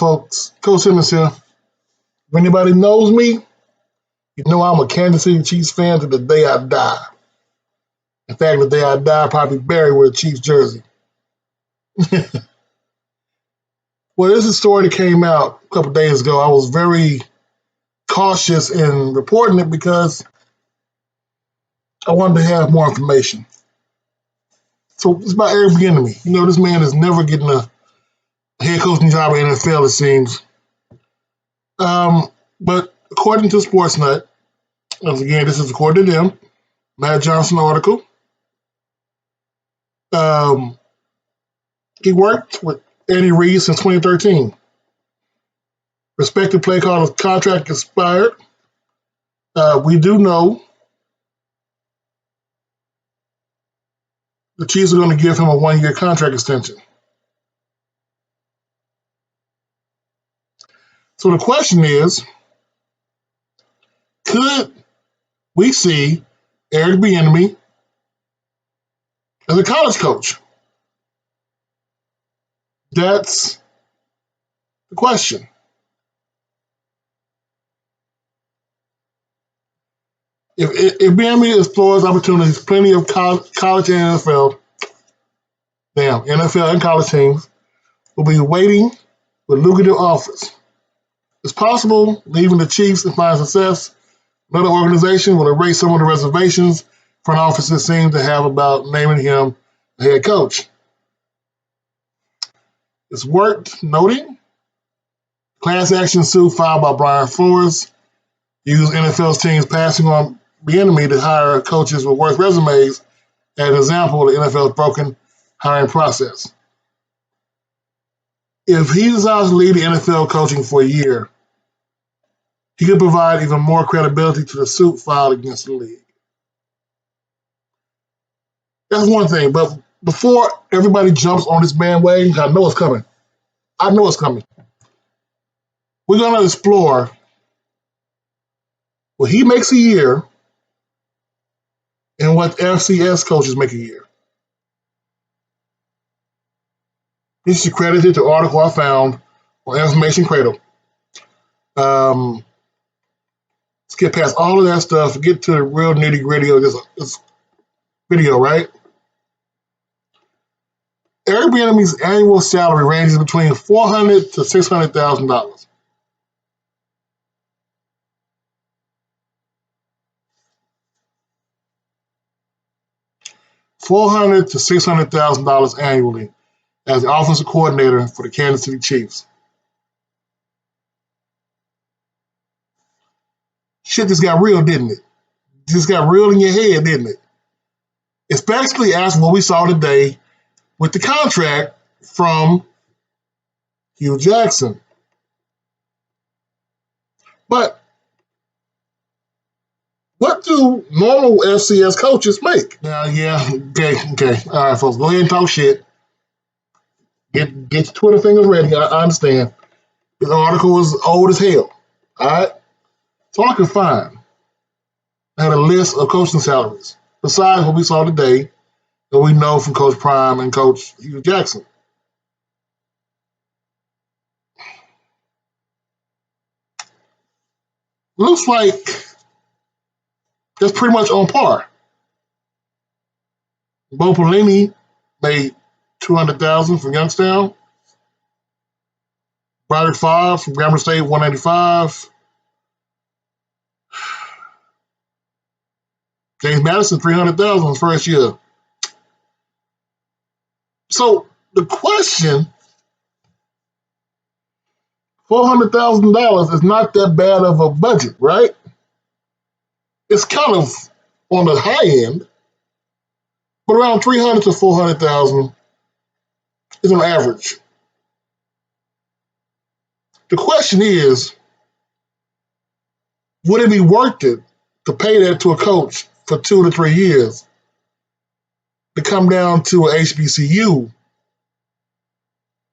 folks? Coach Simmons here. If anybody knows me, you know I'm a Kansas City Chiefs fan to the day I die. In fact, the day I die, I'll probably buried with a Chiefs jersey. Well, this is a story that came out a couple days ago. I was very cautious in reporting it because I wanted to have more information. So it's about Eric Bieniemy. You know, this man is never getting a head coaching job in the NFL, it seems. But according to Sportsnet, once again, this is according to them, Matt Johnson article. He worked with Andy Reid since 2013. Respected play caller's contract expired. We do know the Chiefs are going to give him a one-year contract extension. So the question is, could we see Eric Bieniemy as a college coach? That's the question. If Bieniemy explores opportunities, plenty of college and NFL and college teams will be waiting with lucrative offers. It's possible leaving the Chiefs and find success. Another organization will erase some of the reservations front offices seem to have about naming him the head coach. It's worth noting, class action suit filed by Brian Flores used NFL's teams passing on Bieniemy to hire coaches with worse resumes as an example of the NFL's broken hiring process. If he decides to lead the NFL coaching for a year, he could provide even more credibility to the suit filed against the league. That's one thing, but before everybody jumps on this bandwagon, I know it's coming. We're going to explore what he makes a year and what FCS coaches make a year. This is credited to an article I found on Information Cradle. Let's get past all of that stuff and get to the real nitty-gritty of this video, right? Eric Bieniemy's annual salary ranges between $400,000 to $600,000. $400,000 to $600,000 annually as the offensive coordinator for the Kansas City Chiefs. Shit just got real, didn't it? Just got real in your head, didn't it? Especially after what we saw today with the contract from Hugh Jackson. But what do normal FCS coaches make? Now, okay. All right, folks, go ahead and talk shit. Get your Twitter fingers ready. I understand. This article is old as hell. All right? So I could find. I had a list of coaching salaries besides what we saw today that we know from Coach Prime and Coach Hugh Jackson. Looks like that's pretty much on par. Bo Pelini made $200,000 from Youngstown. Broderick Favre from Grambling State, $185,000. James Madison, $300,000 his first year. So the question, $400,000 is not that bad of a budget, right? It's kind of on the high end, but around $300,000 to $400,000 is on average. The question is, would it be worth it to pay that to a coach for 2 to 3 years to come down to an HBCU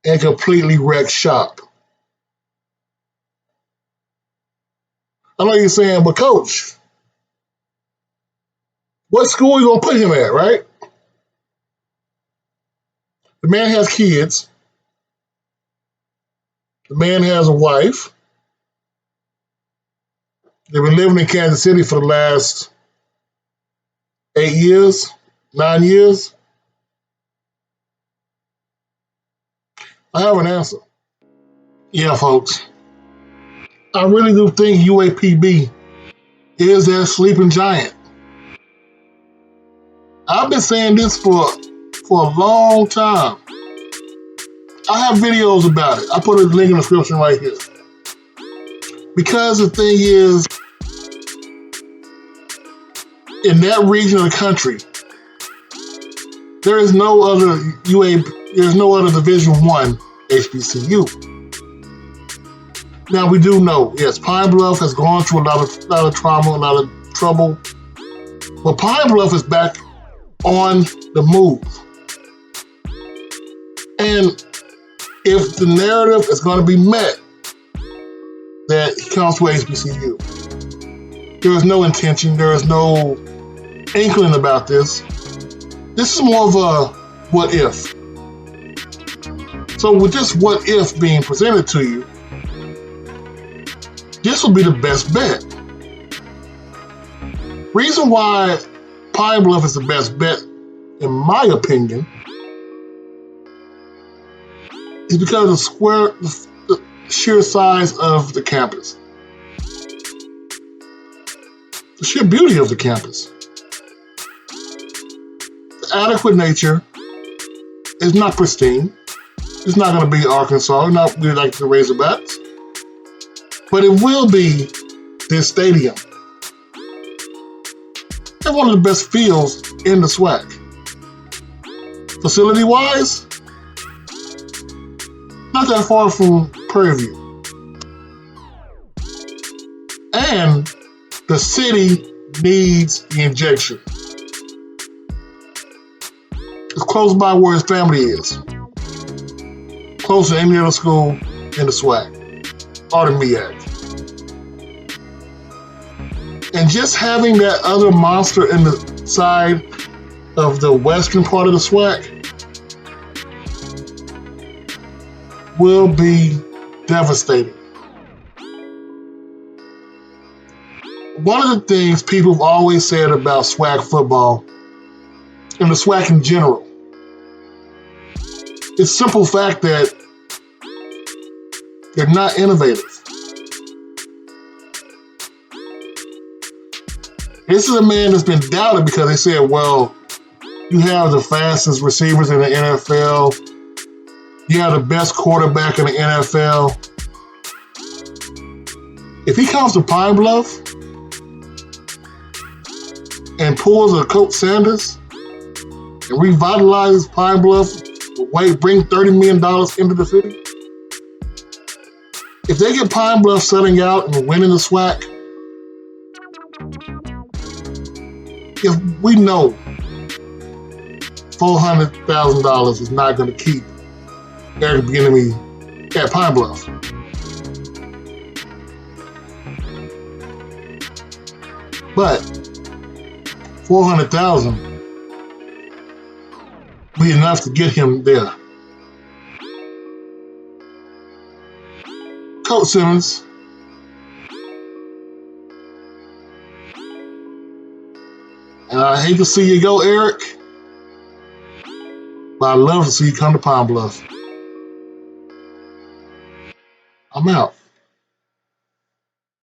and completely wreck shop? I know you're saying, but coach, what school are you going to put him at, right? The man has kids. The man has a wife. They've been living in Kansas City for the last 8 years, 9 years. I have an answer. Yeah, folks. I really do think UAPB is that sleeping giant. I've been saying this for a long time. I have videos about it. I put a link in the description right here. Because the thing is, in that region of the country, there is no other there's no other Division I HBCU. Now we do know, yes, Pine Bluff has gone through a lot of trauma, a lot of trouble, but Pine Bluff is back on the move. And if the narrative is going to be met that he comes to HBCU, there is no intention, there is no inkling about this. This is more of a what if. So with this what if being presented to you, this will be the best bet. Reason why Pine Bluff is the best bet, in my opinion, is because of the sheer size of the campus. The sheer beauty of the campus. The adequate nature is not pristine. It's not going to be Arkansas, not really like the Razorbacks. But it will be this stadium. It's one of the best fields in the SWAC. Facility-wise, not that far from Prairie View. And the city needs the injection. It's close by where his family is. Close to any other school in the SWAC. Or the MEAC. And just having that other monster in the side of the western part of the SWAC will be devastating. One of the things people have always said about SWAC football, and the SWAC in general, is the simple fact that they're not innovative. This is a man that's been doubted because they said, well, you have the fastest receivers in the NFL. You have the best quarterback in the NFL. If he comes to Pine Bluff and pulls a Coach Sanders and revitalizes Pine Bluff, bring $30 million into the city, if they get Pine Bluff selling out and winning the SWAC, if we know $400,000 is not going to keep Eric Bieniemy at Pine Bluff. But $400,000 will be enough to get him there. Coach Simmons, and I hate to see you go, Eric, but I'd love to see you come to Pine Bluff. I'm out.